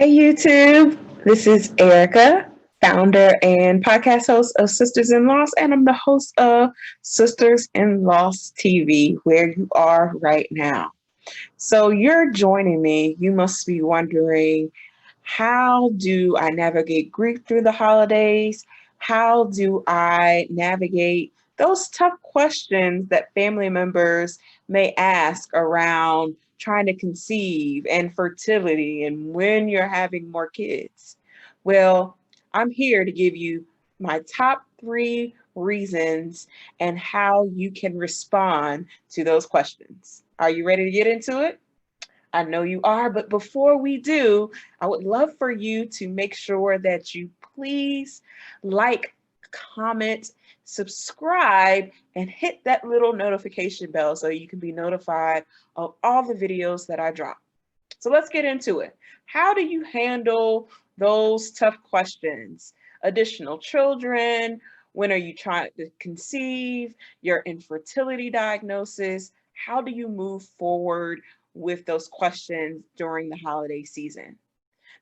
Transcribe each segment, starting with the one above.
Hey YouTube, this is Erica, founder and podcast host of Sisters in Loss, and I'm the host of Sisters in Loss TV, where you are right now. So you're joining me. You must be wondering, how do I navigate grief through the holidays? How do I navigate those tough questions that family members may ask around trying to conceive and fertility and when you're having more kids? Well, I'm here to give you my top three reasons and how you can respond to those questions. Are you ready to get into it? I know you are, but before we do, I would love for you to make sure that you please like, comment, subscribe, and hit that little notification bell so you can be notified of all the videos that I drop. So let's get into it. How do you handle those tough questions? Additional children? When are you trying to conceive? Your infertility diagnosis? How do you move forward with those questions during the holiday season?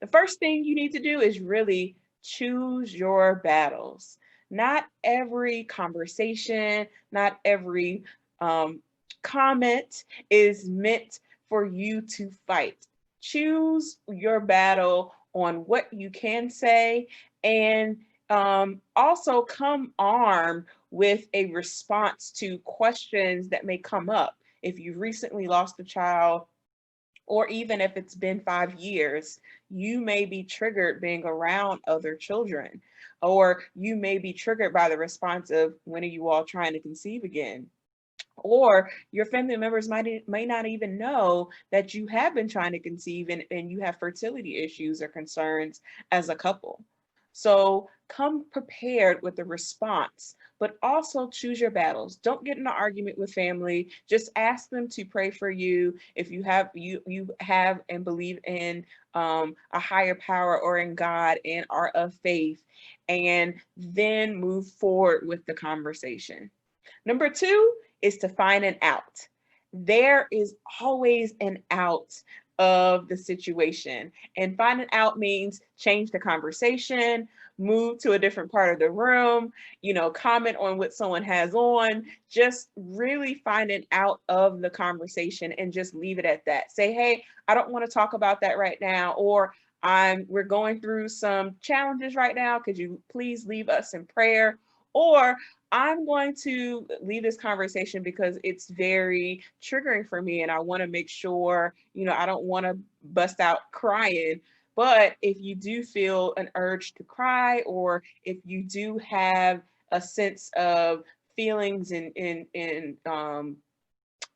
The first thing you need to do is really choose your battles. Not every conversation, not every comment is meant for you to fight. Choose your battle on what you can say, and also come armed with a response to questions that may come up. If you've recently lost a child, or even if it's been 5 years, you may be triggered being around other children, or you may be triggered by the response of, when are you all trying to conceive again? Or your family members may not even know that you have been trying to conceive, and you have fertility issues or concerns as a couple. So come prepared with a response, but also choose your battles. Don't get in an argument with family. Just ask them to pray for you if you have and believe in a higher power or in God and are of faith, and then move forward with the conversation. Number two is to find an out. There is always an out of the situation. And find an out means change the conversation, move to a different part of the room, comment on what someone has on. Just really find an out of the conversation and just leave it at that. Say, hey, I don't want to talk about that right now, or we're going through some challenges right now. Could you please leave us in prayer? Or I'm going to leave this conversation because it's very triggering for me, and I want to make sure, I don't want to bust out crying. But if you do feel an urge to cry, or if you do have a sense of feelings and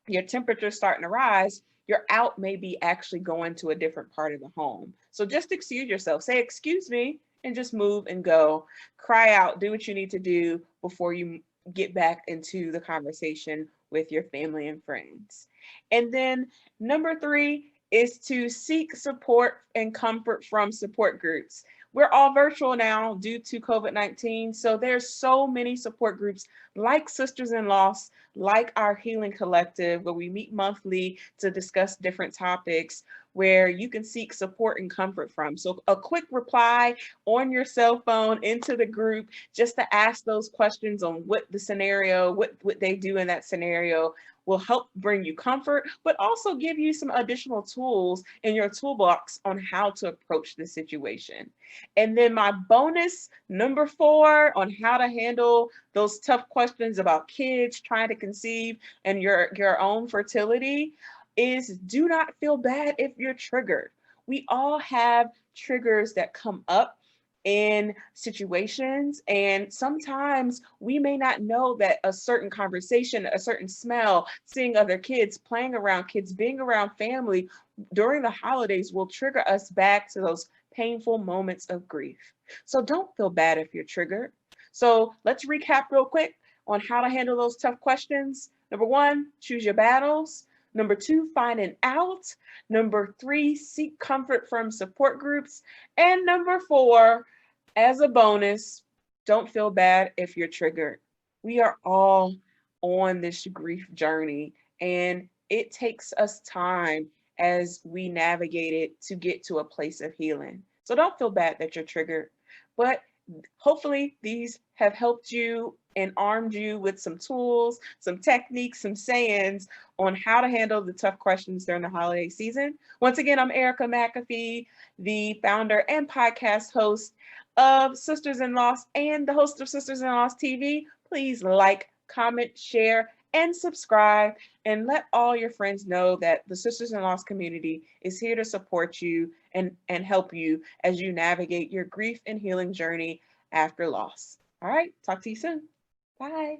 your temperature starting to rise, your out may be actually going to a different part of the home. So just excuse yourself. Say, excuse me, and just move and go. Cry out, do what you need to do before you get back into the conversation with your family and friends. And then number three is to seek support and comfort from support groups. We're all virtual now due to COVID-19. So there's so many support groups like Sisters in Loss, like our Healing Collective, where we meet monthly to discuss different topics, where you can seek support and comfort from. So a quick reply on your cell phone into the group, just to ask those questions on what the scenario, what they do in that scenario, will help bring you comfort, but also give you some additional tools in your toolbox on how to approach the situation. And then my bonus number 4 on how to handle those tough questions about kids trying to conceive and your own fertility is, do not feel bad if you're triggered. We all have triggers that come up in situations, and sometimes we may not know that a certain conversation, a certain smell, seeing other kids, playing around kids, being around family during the holidays will trigger us back to those painful moments of grief. So don't feel bad if you're triggered. So let's recap real quick on how to handle those tough questions. Number 1, choose your battles. Number 2, find an out. Number 3, seek comfort from support groups. And number 4, as a bonus, don't feel bad if you're triggered. We are all on this grief journey, and it takes us time as we navigate it to get to a place of healing. So don't feel bad that you're triggered, but hopefully these have helped you and armed you with some tools, some techniques, some sayings on how to handle the tough questions during the holiday season. Once again, I'm Erica McAfee, the founder and podcast host of Sisters in Loss and the host of Sisters in Loss TV. Please like, comment, share, and subscribe, and let all your friends know that the Sisters in Loss community is here to support you and help you as you navigate your grief and healing journey after loss. All right, talk to you soon. Bye.